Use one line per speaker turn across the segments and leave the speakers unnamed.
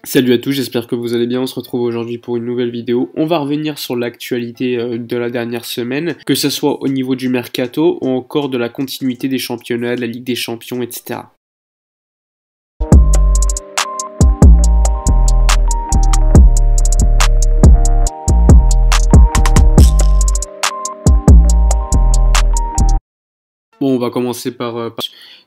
Salut à tous, j'espère que vous allez bien, on se retrouve aujourd'hui pour une nouvelle vidéo. On va revenir sur l'actualité de la dernière semaine, que ce soit au niveau du mercato ou encore de la continuité des championnats, de la Ligue des Champions, etc. Bon, on va commencer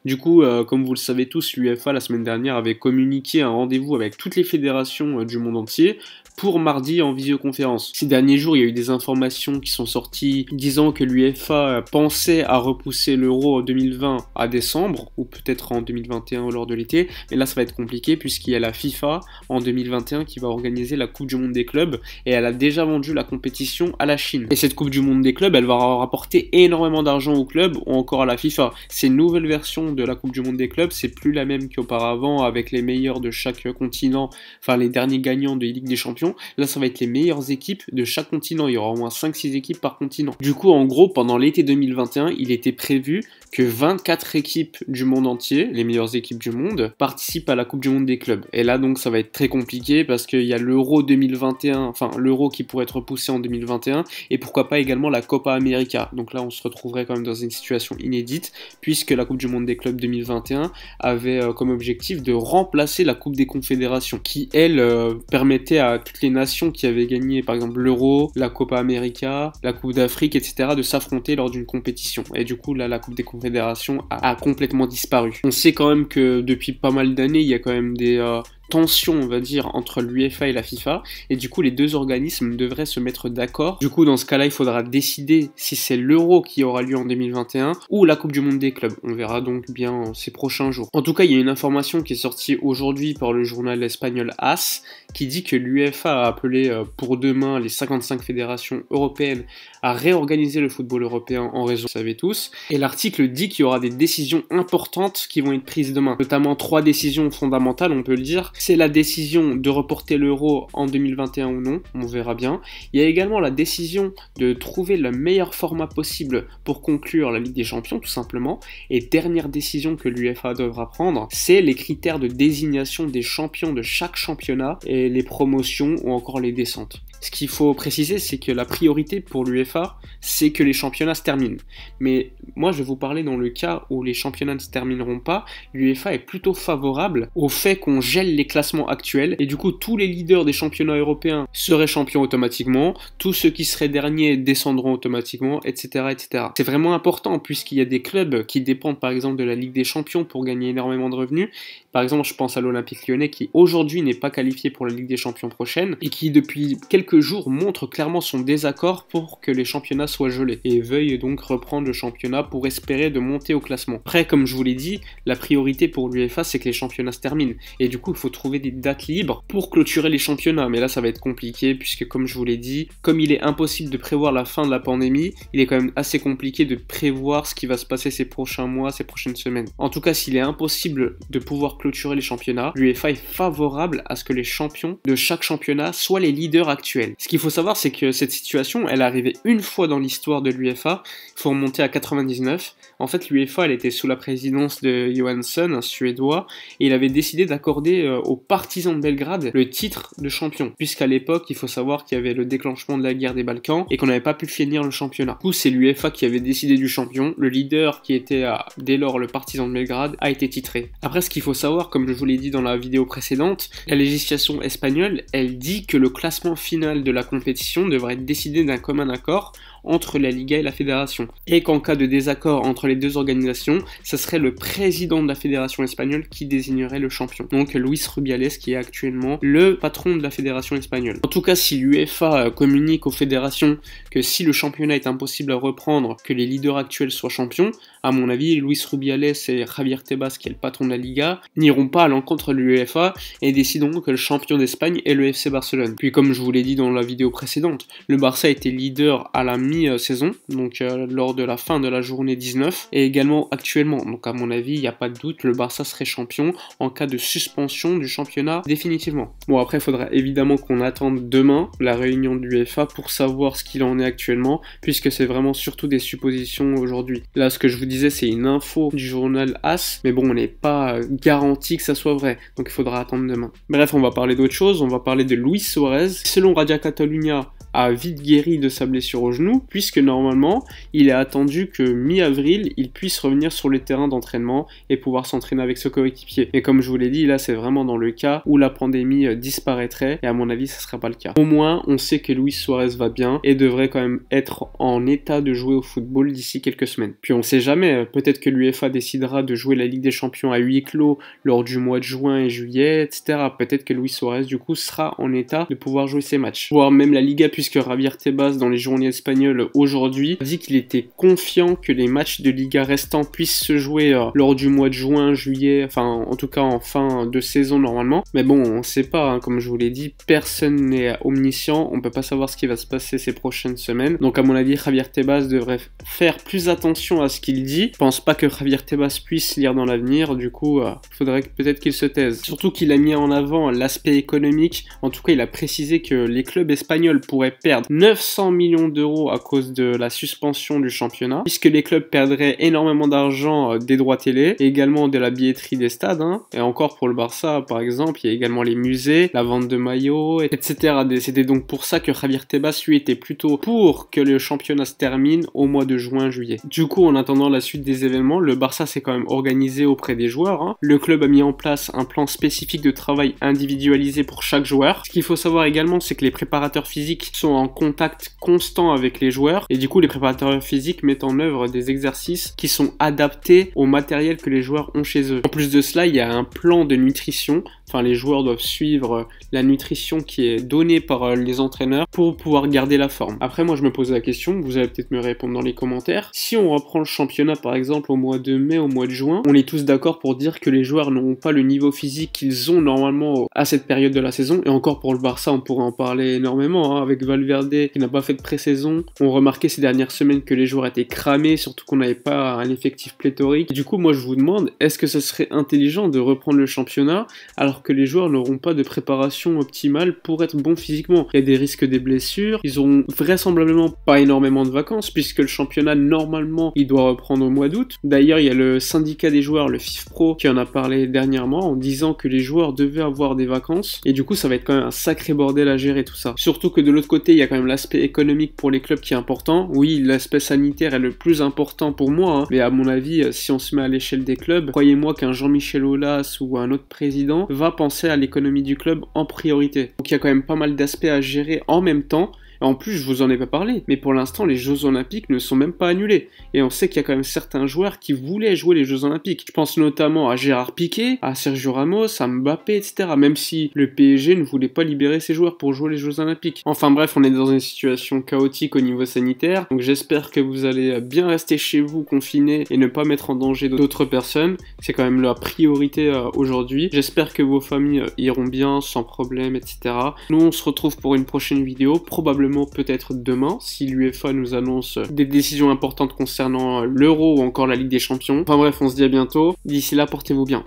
Du coup, comme vous le savez tous, l'UEFA la semaine dernière avait communiqué un rendez-vous avec toutes les fédérations du monde entier pour mardi en visioconférence. Ces derniers jours, il y a eu des informations qui sont sorties disant que l'UEFA pensait à repousser l'Euro 2020 à décembre, ou peut-être en 2021 lors de l'été, mais là ça va être compliqué puisqu'il y a la FIFA en 2021 qui va organiser la Coupe du Monde des clubs et elle a déjà vendu la compétition à la Chine. Et cette Coupe du Monde des clubs, elle va rapporter énormément d'argent aux clubs ou encore à la FIFA. C'est une nouvelle version de la Coupe du Monde des clubs, c'est plus la même qu'auparavant avec les meilleurs de chaque continent, enfin les derniers gagnants de Ligue des Champions. Là, ça va être les meilleures équipes de chaque continent. Il y aura au moins 5-6 équipes par continent. Du coup, en gros, pendant l'été 2021, il était prévu que 24 équipes du monde entier, les meilleures équipes du monde, participent à la Coupe du Monde des clubs. Et là, donc, ça va être très compliqué parce qu'il y a l'Euro 2021, enfin l'Euro qui pourrait être repoussé en 2021, et pourquoi pas également la Copa América. Donc là, on se retrouverait quand même dans une situation inédite, puisque la Coupe du Monde des clubs 2021 avait comme objectif de remplacer la Coupe des Confédérations, qui, elle, permettait à toutes les nations qui avaient gagné par exemple l'Euro, la Copa América, la Coupe d'Afrique, etc. de s'affronter lors d'une compétition. Et du coup là la Coupe des Confédérations a complètement disparu. On sait quand même que depuis pas mal d'années il y a quand même des tension, on va dire, entre l'UEFA et la FIFA, et du coup les deux organismes devraient se mettre d'accord. Du coup dans ce cas-là il faudra décider si c'est l'Euro qui aura lieu en 2021 ou la Coupe du Monde des clubs. On verra donc bien ces prochains jours. En tout cas il y a une information qui est sortie aujourd'hui par le journal espagnol AS qui dit que l'UEFA a appelé pour demain les 55 fédérations européennes à réorganiser le football européen en raison, vous savez tous, et l'article dit qu'il y aura des décisions importantes qui vont être prises demain, notamment 3 décisions fondamentales on peut le dire. C'est la décision de reporter l'Euro en 2021 ou non, on verra bien. Il y a également la décision de trouver le meilleur format possible pour conclure la Ligue des Champions, tout simplement. Et dernière décision que l'UEFA devra prendre, c'est les critères de désignation des champions de chaque championnat et les promotions ou encore les descentes. Ce qu'il faut préciser, c'est que la priorité pour l'UEFA, c'est que les championnats se terminent. Mais moi, je vais vous parler dans le cas où les championnats ne se termineront pas, l'UEFA est plutôt favorable au fait qu'on gèle les classements actuels, et du coup, tous les leaders des championnats européens seraient champions automatiquement, tous ceux qui seraient derniers descendront automatiquement, etc., etc. C'est vraiment important, puisqu'il y a des clubs qui dépendent par exemple de la Ligue des Champions pour gagner énormément de revenus. Par exemple, je pense à l'Olympique Lyonnais qui aujourd'hui n'est pas qualifié pour la Ligue des Champions prochaine, et qui depuis quelques jours montre clairement son désaccord pour que les championnats soient gelés, et veuille donc reprendre le championnat pour espérer de monter au classement. Après, comme je vous l'ai dit, la priorité pour l'UEFA c'est que les championnats se terminent, et du coup il faut trouver des dates libres pour clôturer les championnats, mais là ça va être compliqué puisque comme je vous l'ai dit, comme il est impossible de prévoir la fin de la pandémie, il est quand même assez compliqué de prévoir ce qui va se passer ces prochains mois, ces prochaines semaines. En tout cas, s'il est impossible de pouvoir clôturer les championnats, l'UEFA est favorable à ce que les champions de chaque championnat soient les leaders actuels. Ce qu'il faut savoir, c'est que cette situation, elle est arrivée une fois dans l'histoire de l'UEFA, il faut remonter à 99. En fait, l'UEFA, elle était sous la présidence de Johansson, un Suédois, et il avait décidé d'accorder aux partisans de Belgrade le titre de champion, puisqu'à l'époque, il faut savoir qu'il y avait le déclenchement de la guerre des Balkans et qu'on n'avait pas pu finir le championnat. Du coup, c'est l'UEFA qui avait décidé du champion, le leader qui était dès lors le partisan de Belgrade a été titré. Après, ce qu'il faut savoir, comme je vous l'ai dit dans la vidéo précédente, la législation espagnole, elle dit que le classement final de la compétition devrait être décidé d'un commun accord entre la Liga et la fédération, et qu'en cas de désaccord entre les deux organisations, ce serait le président de la fédération espagnole qui désignerait le champion, donc Luis Rubiales qui est actuellement le patron de la fédération espagnole. En tout cas, si l'UEFA communique aux fédérations que si le championnat est impossible à reprendre, que les leaders actuels soient champions, à mon avis, Luis Rubiales et Javier Tebas, qui est le patron de la Liga, n'iront pas à l'encontre de l'UEFA et décideront que le champion d'Espagne est le FC Barcelone. Puis comme je vous l'ai dit dans la vidéo précédente, le Barça était leader à la mi-saison, donc lors de la fin de la journée 19, et également actuellement. Donc à mon avis, il n'y a pas de doute, le Barça serait champion en cas de suspension du championnat définitivement. Bon, après, il faudra évidemment qu'on attende demain la réunion de l'UEFA pour savoir ce qu'il en est actuellement, puisque c'est vraiment surtout des suppositions aujourd'hui. Là, ce que je vous disais, c'est une info du journal AS, mais bon, on n'est pas garanti que ça soit vrai, donc il faudra attendre demain. Bref, on va parler d'autre chose, on va parler de Luis Suarez. Selon Radio Catalunya, a vite guéri de sa blessure au genou, puisque normalement, il est attendu que mi-avril, il puisse revenir sur le terrain d'entraînement et pouvoir s'entraîner avec ce coéquipier. Et comme je vous l'ai dit, là, c'est vraiment dans le cas où la pandémie disparaîtrait, et à mon avis, ça ne sera pas le cas. Au moins, on sait que Luis Suarez va bien et devrait quand même être en état de jouer au football d'ici quelques semaines. Puis on sait jamais, peut-être que l'UEFA décidera de jouer la Ligue des Champions à huis clos lors du mois de juin et juillet, etc. Peut-être que Luis Suarez, du coup, sera en état de pouvoir jouer ses matchs. Voire même la Liga, puisque Javier Tebas, dans les journées espagnoles aujourd'hui, a dit qu'il était confiant que les matchs de Liga restants puissent se jouer lors du mois de juin, juillet, enfin en tout cas en fin de saison normalement. Mais bon, on sait pas, hein, comme je vous l'ai dit, personne n'est omniscient, on peut pas savoir ce qui va se passer ces prochaines semaines. Donc à mon avis, Javier Tebas devrait faire plus attention à ce qu'il dit. Je pense pas que Javier Tebas puisse lire dans l'avenir, du coup, faudrait peut-être qu'il se taise. Surtout qu'il a mis en avant l'aspect économique, en tout cas il a précisé que les clubs espagnols pourraient perdre 900 millions d'euros à cause de la suspension du championnat, puisque les clubs perdraient énormément d'argent des droits télé, et également de la billetterie des stades, hein. Et encore pour le Barça par exemple, il y a également les musées, la vente de maillots, etc. C'était donc pour ça que Javier Tebas lui était plutôt pour que le championnat se termine au mois de juin-juillet. Du coup, en attendant la suite des événements, le Barça s'est quand même organisé auprès des joueurs, hein. Le club a mis en place un plan spécifique de travail individualisé pour chaque joueur. Ce qu'il faut savoir également, c'est que les préparateurs physiques sont en contact constant avec les joueurs, et du coup les préparateurs physiques mettent en œuvre des exercices qui sont adaptés au matériel que les joueurs ont chez eux. En plus de cela, il y a un plan de nutrition, enfin les joueurs doivent suivre la nutrition qui est donnée par les entraîneurs pour pouvoir garder la forme. Après moi je me pose la question, vous allez peut-être me répondre dans les commentaires, si on reprend le championnat par exemple au mois de mai, au mois de juin, on est tous d'accord pour dire que les joueurs n'auront pas le niveau physique qu'ils ont normalement à cette période de la saison, et encore pour le Barça on pourrait en parler énormément, hein, avec Valverde qui n'a pas fait de pré-saison. On remarquait ces dernières semaines que les joueurs étaient cramés, surtout qu'on n'avait pas un effectif pléthorique. Et du coup, moi je vous demande, est-ce que ce serait intelligent de reprendre le championnat alors que les joueurs n'auront pas de préparation optimale pour être bons physiquement? Il y a des risques des blessures, ils auront vraisemblablement pas énormément de vacances puisque le championnat normalement il doit reprendre au mois d'août. D'ailleurs, il y a le syndicat des joueurs, le FIFPro, qui en a parlé dernièrement en disant que les joueurs devaient avoir des vacances, et du coup ça va être quand même un sacré bordel à gérer tout ça. Surtout que de l'autre côté, il y a quand même l'aspect économique pour les clubs qui est important. Oui, l'aspect sanitaire est le plus important pour moi, hein, mais à mon avis, si on se met à l'échelle des clubs, croyez-moi qu'un Jean-Michel Aulas ou un autre président va penser à l'économie du club en priorité. Donc il y a quand même pas mal d'aspects à gérer en même temps. En plus, je vous en ai pas parlé, mais pour l'instant, les Jeux Olympiques ne sont même pas annulés. Et on sait qu'il y a quand même certains joueurs qui voulaient jouer les Jeux Olympiques. Je pense notamment à Gérard Piqué, à Sergio Ramos, à Mbappé, etc. Même si le PSG ne voulait pas libérer ses joueurs pour jouer les Jeux Olympiques. Enfin bref, on est dans une situation chaotique au niveau sanitaire. Donc j'espère que vous allez bien rester chez vous, confinés, et ne pas mettre en danger d'autres personnes. C'est quand même la priorité aujourd'hui. J'espère que vos familles iront bien, sans problème, etc. Nous, on se retrouve pour une prochaine vidéo, probablement peut-être demain, si l'UEFA nous annonce des décisions importantes concernant l'Euro ou encore la Ligue des Champions. Enfin bref, on se dit à bientôt. D'ici là, portez-vous bien.